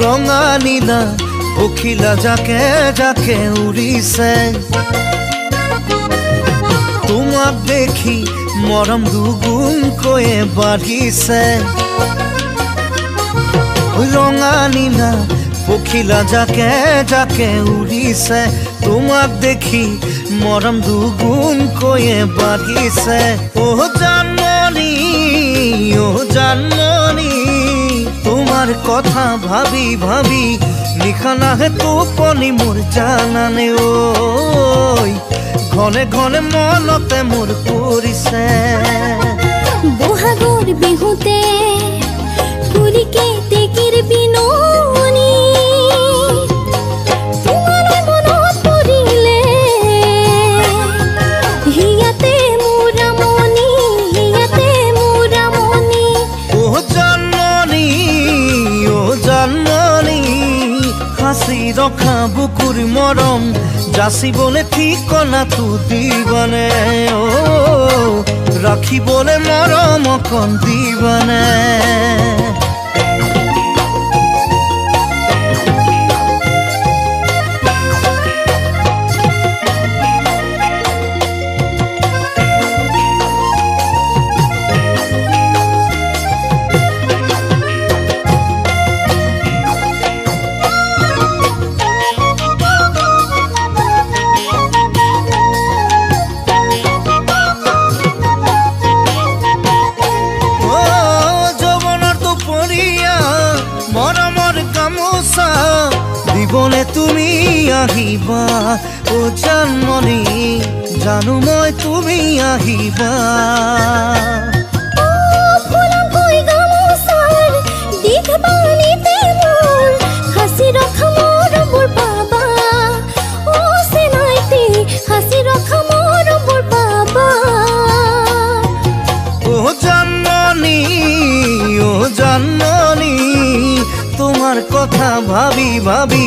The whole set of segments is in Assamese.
ৰঙা নীলা পখিলা জাকে জাকে উৰিছে তোমাক দেখি মৰম দুগুণকৈয়ে বাঢ়িছে ৰঙা নীলা পখিলা জাকে জাকে উৰিছে তোমাক দেখি মৰম দুগুণকৈয়ে বাঢ়িছে জানমণি তোমাৰ কথা ভাবি ভাবি নিশা নাহে টোপনি মোৰ জানানে ঐ ঘনে ঘনে মনতে মোৰ পৰিছে বহাগৰ বিহুতে ফুলিকে টেকিৰ বিননি তোমাৰ মনত পৰিলে হিয়াতে মোৰ আমনি জানমণি হাসি ৰখা বুকুৰ মৰম যাচিবলে ঠিকনাটো দিবানে ৰাখিবলে মৰম অকণ দিবানে দিবনে তুমি আহিবা ও জানমণি জানো মই তুমি আহিবা জানমণি তোমাৰ কথা ভাবি ভাবি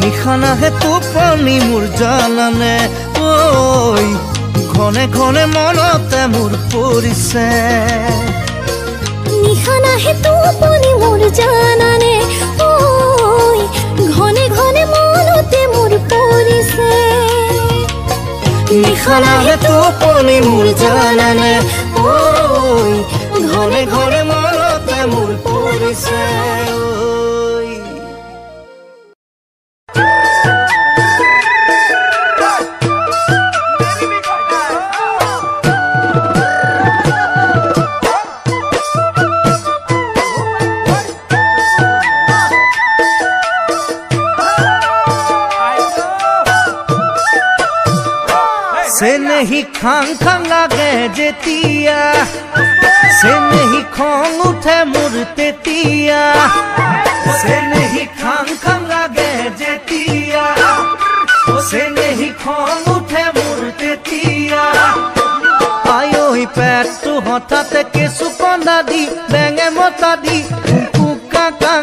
নিশা নাহে টোপনি মোৰ জানানে ঐ ঘনে ঘনে মনতে মোৰ পৰিছে নিশা নাহে টোপনি মোৰ জানানে ঐ ঘনে ঘনে মনতে মোৰ পৰিছে নিশা নাহে টোপনি মোৰ জানানে ঐ ঘনে ঘনে মনতে মোৰ পৰিছে से नहीं खांग खांग लागे जेतिया से नहीं खोंग उठे मुरते तिया से नहीं खांग खांग लागे जेतिया से नहीं खोंग उठे मुरते तिया आयो ही पेट तू हठाते के सुपंदा दी बेंगे मोता दी कुकु काका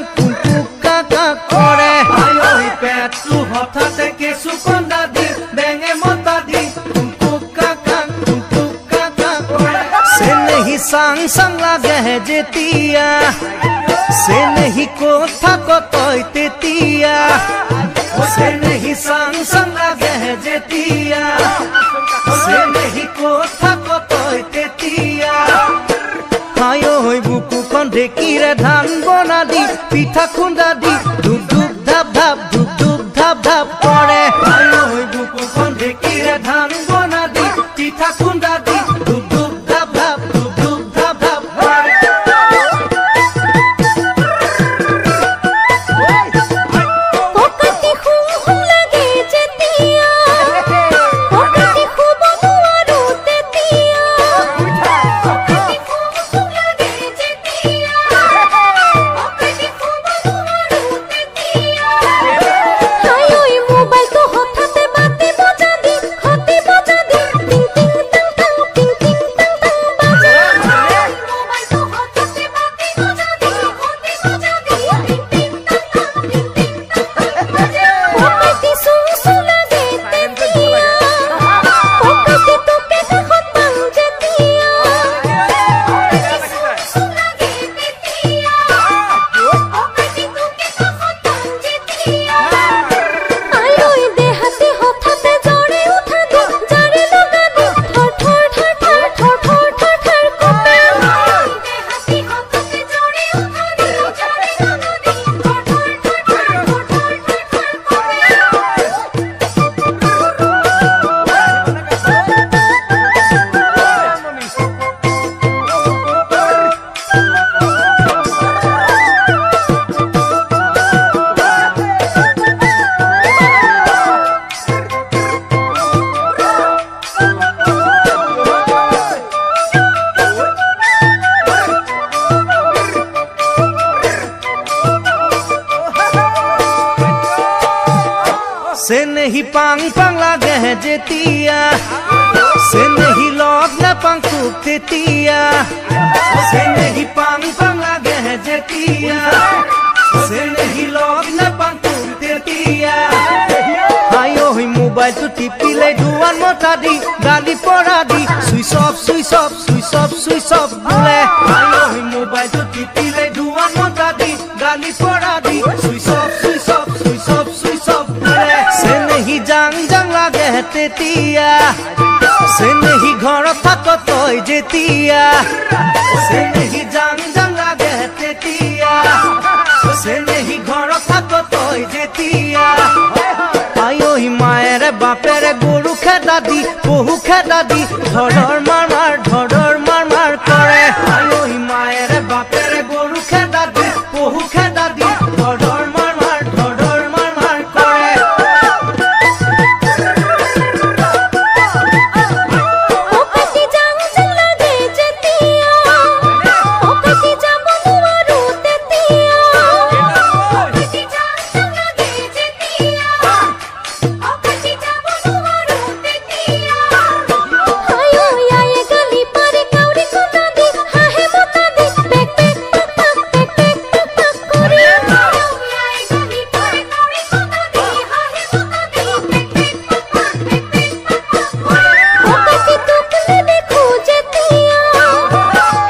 करे आयो ही पेट तू हठाते के सुपंदा दी बेंगे मोता दी सांग सांग लागे है जेतिया से नहीं कोथा को तोय तेतिया से नहीं सांग सांग लागे है जेतिया से नहीं कोथा को तोय तेतिया हायो होय बुकु kon ढेकीरे धान बना दी पिठा खुंदा दी धुप धुप धाप धाप धुप धुप धाप धाप करे हायो होय बुकु kon ढेकीरे धान बना दी पिठा खुंदा दी धुप धुप धाप धाप नहीं पांग पांग लागे जेतिया से नहीं लग न पांग तेतिया से नहीं पांग पांग लागे जेतिया से नहीं लग न पांग तेतिया आयो ही मोबाइल तो टिपिले दुआन मता दी गाली पड़ा दी switch off switch off switch off switch off बोले आयो ही मोबाइल तो टिपिले दुआन मता दी गाली पड़ा दी switch off switch off switch off switch off बोले से नहीं जांग जांग लागे तेतिया से नहीं घर थाको तोय जेतिया से नहीं जांग जांग लागे तेतिया से नहीं घर थाको तोय जेतिया आयो ही मायर बापेर गरु खेदा दी बहु खेदा दी धड़र मार मार करे आयो ही मायर बापेर गरु खेदा दी बहु खेदा दी धड़र मार मार करे ओ कति जांग जांग लागे जेतिया ओ कति जाबो दुआरो तेतिया ओ कति जांग जांग लागे जेतिया ओ कति जाबो दुआरो तेतिया आयो आये गली पारे काउरी कोना दी हाहे मोता दी पेक पेक टक टक पेक पेक टक टक करे आयो आये गली पारे काउरी कोना दी हाहे मोता दी पेक पेक टक टक पेक पेक टक टक करे ओ कति तुकले देखो जेतिया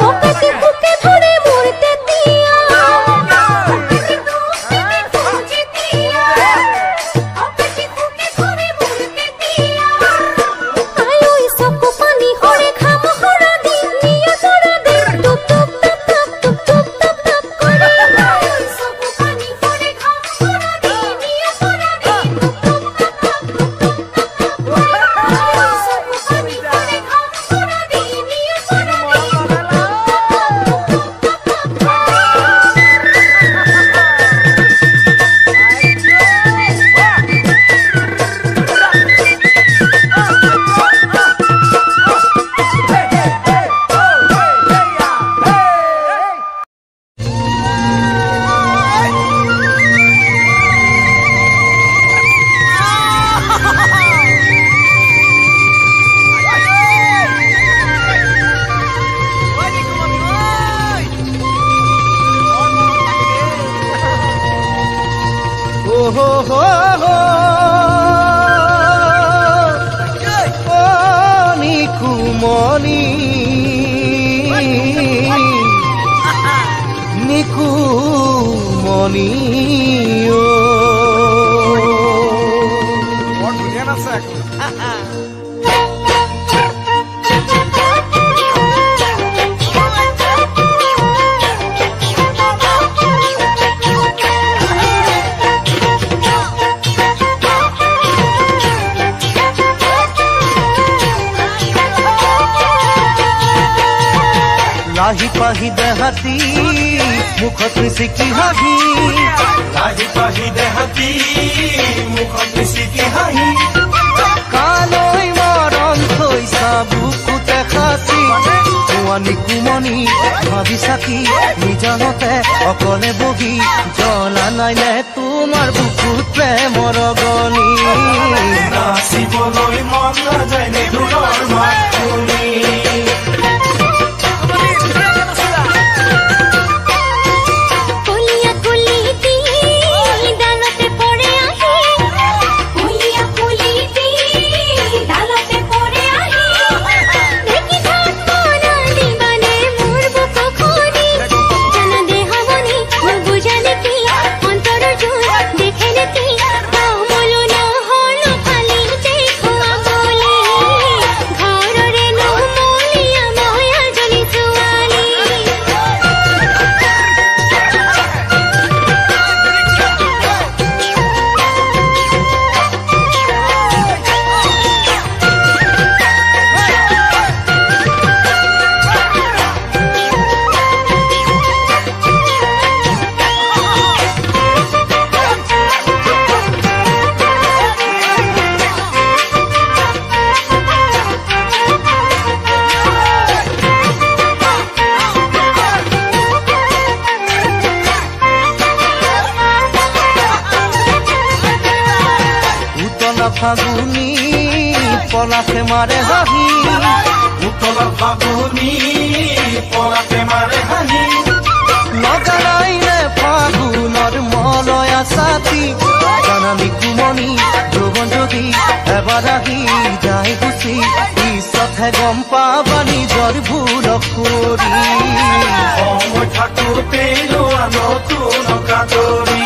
ओ कति बुके धरे मोर तेतिया ओ कति तुकले देखो जेतिया ओ कति बुके धरे मोर तेतिया आयो इसको पानी होरे खाम होरा दी निया तोरा दे टुक टुक टक टक टुक टुक टक टक करे आयो इसको पानी होरे खाम होरा दी निया तोरा दे टुक टुक टक टक टुक टुक टक टक करे आयो इसको पानी होरे खाम होरा दी निया तोरा दे নিকুমনি নিকুমনি বৰ ধুনীয়া নাচে লাহি পাহি দেহাতি মুখত মিচিকি হাঁহি লাহি পাহি দেহাতি মুখত মিচিকি হাঁহি কালৈ মৰম থৈছা বুকুতে খাচি জোৱানী কুমনি ভাবি চাকি নিজানতে অকলে বহি জ্বলা নাইনে তোমাৰ বুকুত প্ৰেমৰ গনি নাচিবলৈ মন নাযায় নে দূৰৰ মাত শুনি কলিয়া কলিতি ডালতে পড়ে আহি কলিয়া কলিতি ডালতে পড়ে আহি দেখি ধান মনা দিবানে মোর বুক খনি জানা দেহমনি মোর বুঝালে কি অন্তর জোর দেখে নেতি কামলো না হলো খালি দেখো বলে ঘর ফাগুনি পলাশে মাৰে হাঁহি উতলা ফাগুনি পলাশে মাৰে হাঁহি নজানাই নে ফাগুনৰ মলয়া ছাতি জানানি কুমনি যৌৱন যদি এবাৰ আহি যায় গুচি পিছতহে গম পাবা নিজৰ ভুলক কৰি সময় থাকোঁতে লোৱা নতুন কাটৰি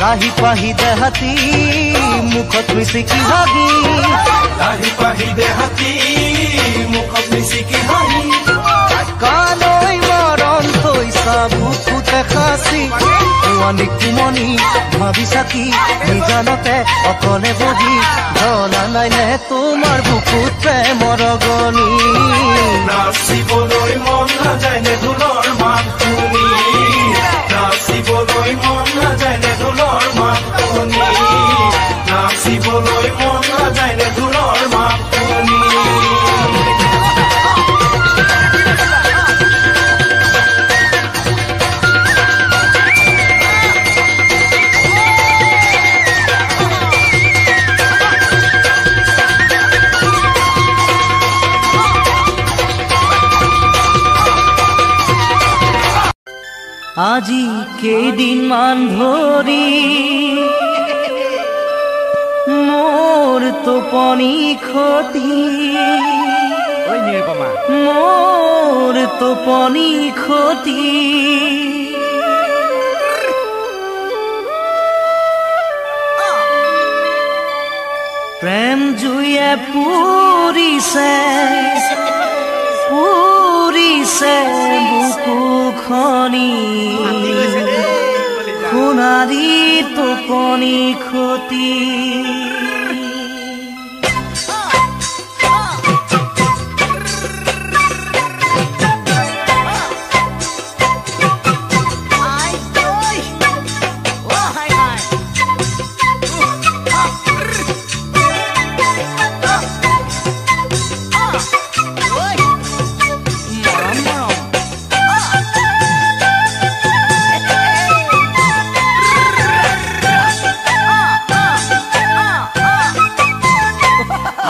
লাহি পাহি দেহাতী মুখত মিচিকি হাঁহি লাহি পাহি দেহাতী মুখত মিচিকি হাঁহি কালৈ মৰণ থৈছা বুকুতে সাঁচি জোৱানী কুমনি ভাবি চাকি নিজানতে অকলে বহি ঢলা নাই নে তোমাৰ বুকুত প্ৰেমৰ গনি নাচিবলৈ মন নাযায় নে ঢোলৰ মাত শুনি নাচিবলৈ মন নাযায় নে ঢোলৰ মাত শুনি নাচিবলৈ মন নাযায় নে ঢোলৰ মাত শুনি আজি কেইদিনমান ধৰি মোৰ টোপনি ক্ষতি মোৰ টোপনি ক্ষতি প্ৰেম জুয়ে পুৰিছে বুকুখনি সোণাৰী টোপনি ক্ষতি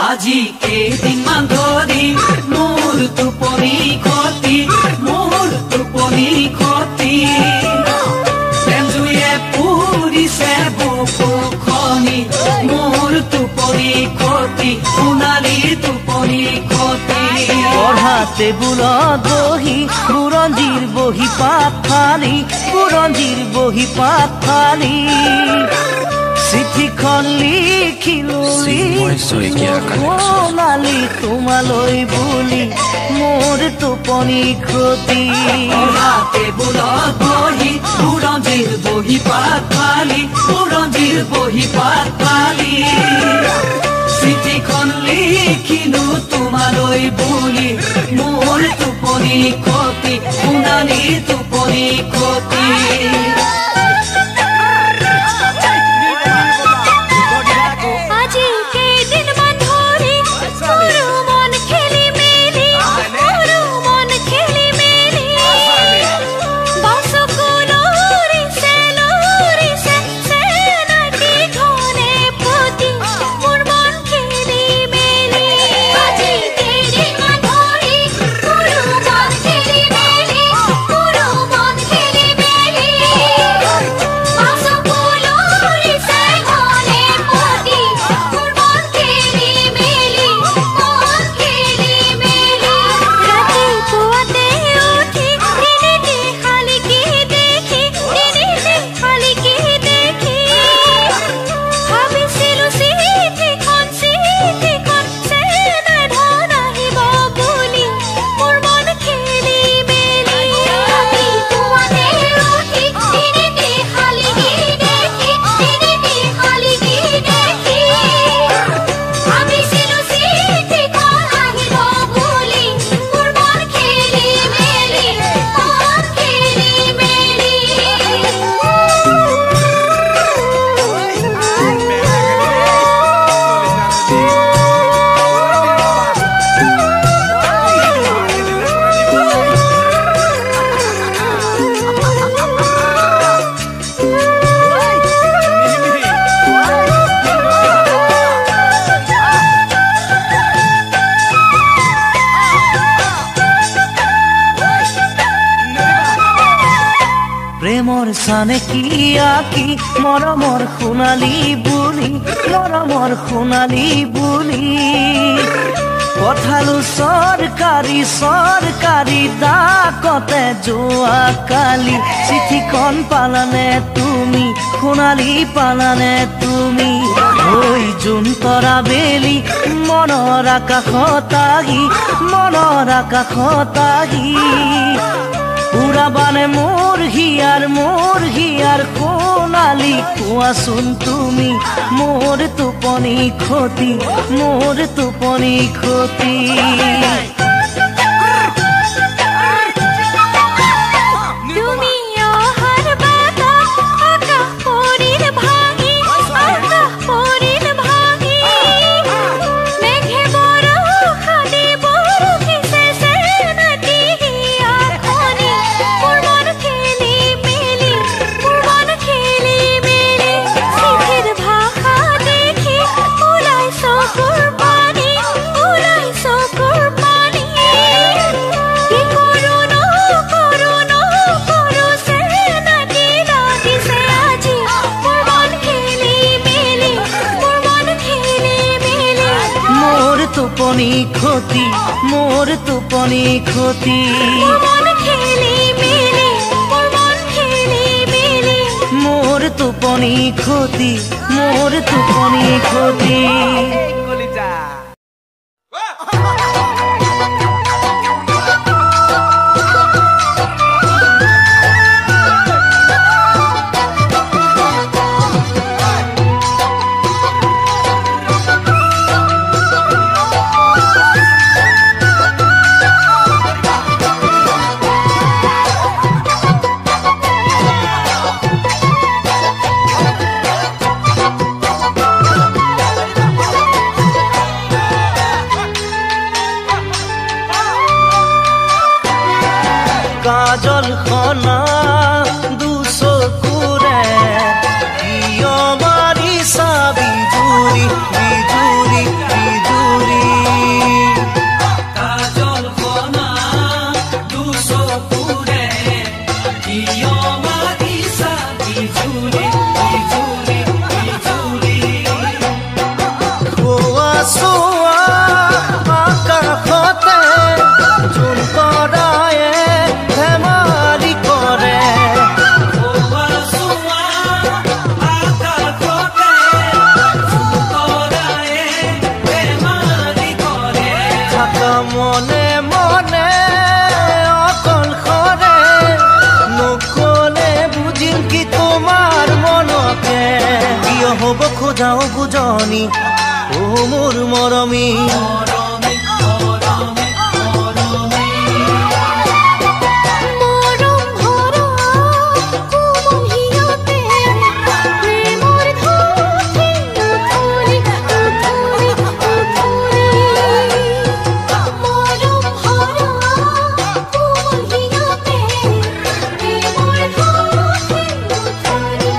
আজি কেইদিনমান ধৰি মোৰ টোপনি ক্ষতি প্ৰেম জুয়ে পুৰিছে বুকুখনি মোৰ টোপনি ক্ষতি সোণালী টোপনি ক্ষতি পঢ়া টেবুলত বহি বুৰঞ্জীৰ বহি পাত ফালি চিঠিখন লিখিলো সোণালী তোমালৈ বুলি মোৰ টোপনি ক্ষতি টেবুলত বহি বুৰঞ্জীৰ বহি পাত ফালি চিঠিখন লিখিলো তোমালৈ বুলি মোৰ টোপনি ক্ষতি সোণালী টোপনি ক্ষতি প্ৰেমৰ চানে কি আকি মৰমৰ সোণালী বুলি মৰমৰ সোণালী বুলি পঠালো চৰকাৰী চৰকাৰী ডাকতে যোৱা কালি চিঠিখন পালানে তুমি সোণালী পালানে তুমি ঐ জোন তৰা বেলি মনৰ আকাশত আহি উৰাবানে মোৰ হিয়াৰ সোণালী কোৱাচোন তুমি মোৰ টোপনি ক্ষতি তুমি অহাৰ বাটত আকাশ পৰিল ভাঙি মেঘে বৰষা দিব ৰুখিছে চেনাটি হিয়াখনি মোৰ মন খেলি মেলি চিঠিৰ ভাষা দেখি ওলাই চকুৰ পানী কি কৰোঁ নকৰোঁ চেনাটি লাগিছে আজি মোৰ মন খেলি মেলি মোৰ টোপনি ক্ষতি মোৰ মন খেলি মেলি মোৰ টোপনি ক্ষতি কাজল খনা দুচকুৰে কিয় মাৰিছা বিজুৰি কাজল কণা দুচকুৰে কিয় মাৰিছা বিজুৰি খোৱা চোৱা আকাশতে জোন তৰায়ে ধেমালি কৰে থাকা মনে অকলশৰে নকলে বুজিম কি তোমাৰ মনতে কিয় হ'ব খোজাও বুজনি ও মোৰ মৰমী মৰম ভৰা কুমহিয়াতে প্ৰেমৰ ধুতি উঠলি মৰম ভৰা কুমহিয়াতে প্ৰেমৰ ধুতি উঠলি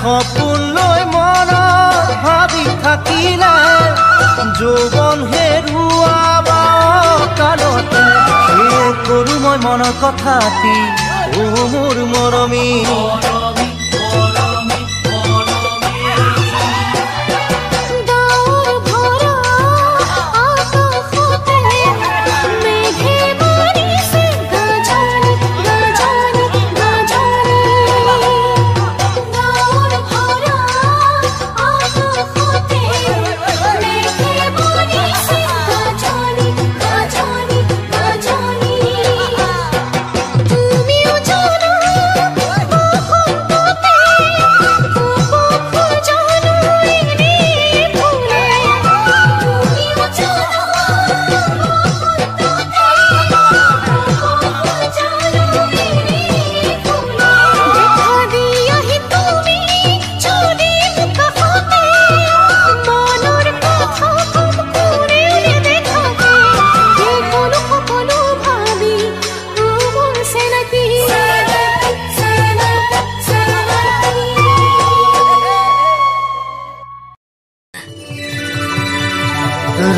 সপোন লৈ মনত ভাবি থাকিলে যৌৱন হেৰুৱাব কালতে সেই কৰো মই মনৰ কথাটি ও মোৰ মৰমী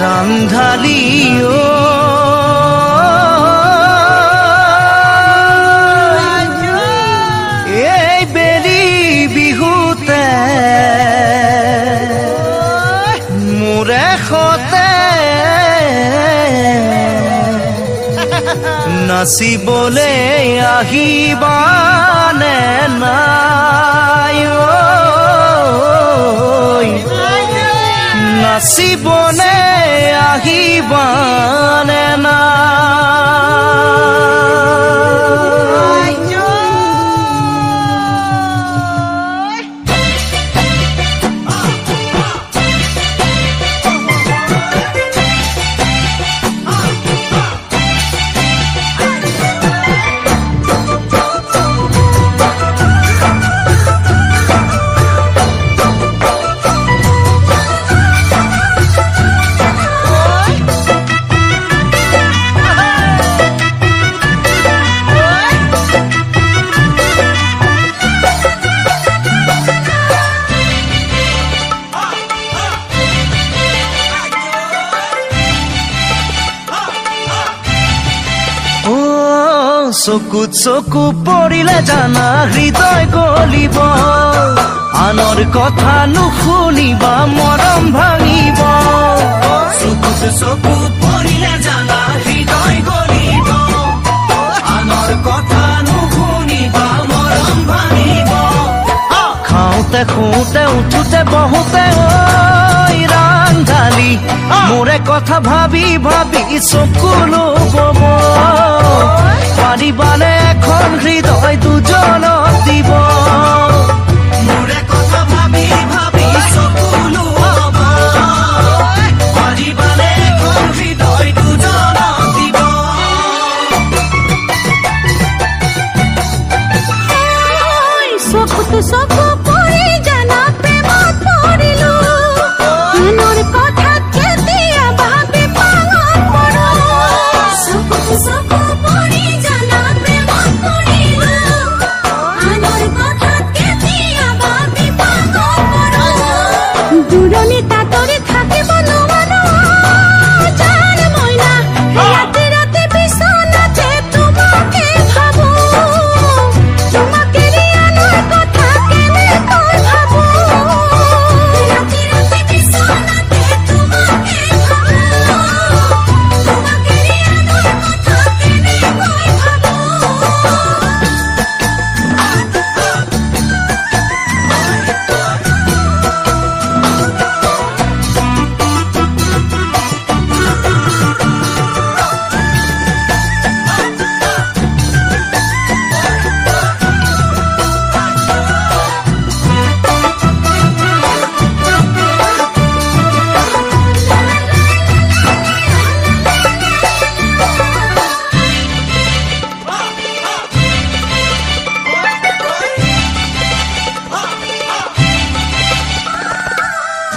ৰান্ধালি এই বেলি বিহুতে মোৰে সতে নাচিবলৈ আহিবানে নাই নাচিবনে আহিবানে নাই চকুত চকু পৰিলে জানা হৃদয় গলিব আনৰ কথা নুশুনিবা মৰম ভাঙিব চকুত চকু পৰিলে জানা হৃদয় গলিব আনৰ কথা নুশুনিবা মৰম ভাঙিব খাওঁতে শুওঁতে উঠোতে বহুতে ৰান্ধালি মোৰে কথা ভাবি ভাবি চকু লব পাৰিবানে এখন হৃদয় দুজনক দিব মোৰে কথা ভাবি ভাবি চকু লব পাৰিবানে এখন হৃদয় দুজনক দিব চকুত চকু পৰি জানা প্ৰেমত পৰিলো আনৰ কথা কেতিয়া ভাবি পাগল পৰো চকুত চকু পৰি জানা প্ৰেমত পৰিলো আনৰ কথা কেতিয়া ভাবি পাগল পৰো দূৰণি তাতৰি থাকিব নোৱাৰো জান মইনা ৰাতি ৰাতি বিচনাতে তোমাকে ভাবো তোমাকে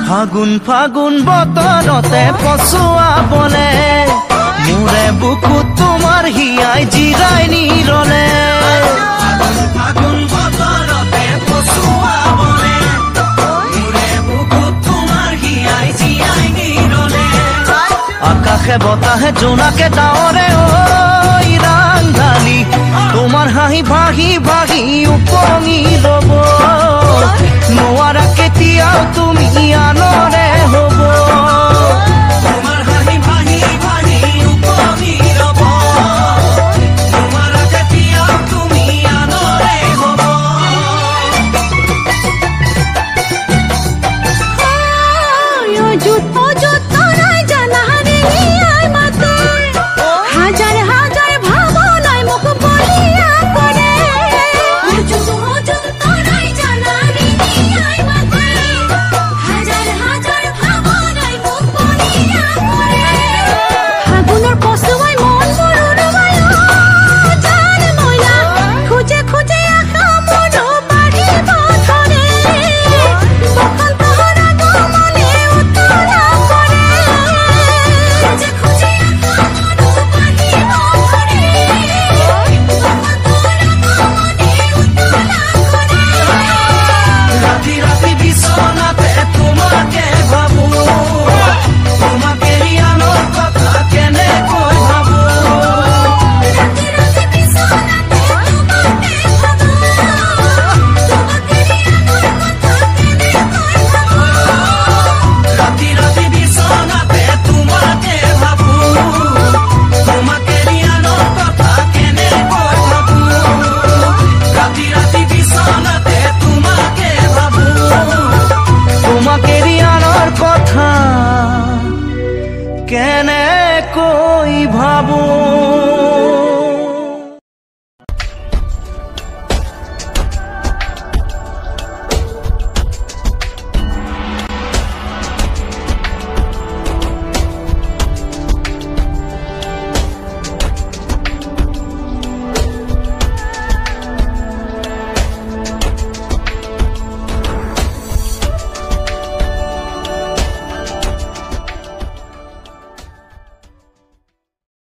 ফাগুন ফাগুন বতৰতে পচুৱা বলে মোৰে বুকুত তোমাৰ হিয়াই জিৰাই নিৰলে ফাগুন বতৰতে পচুৱা বলে বতাহে জোনাকে ডাৱৰে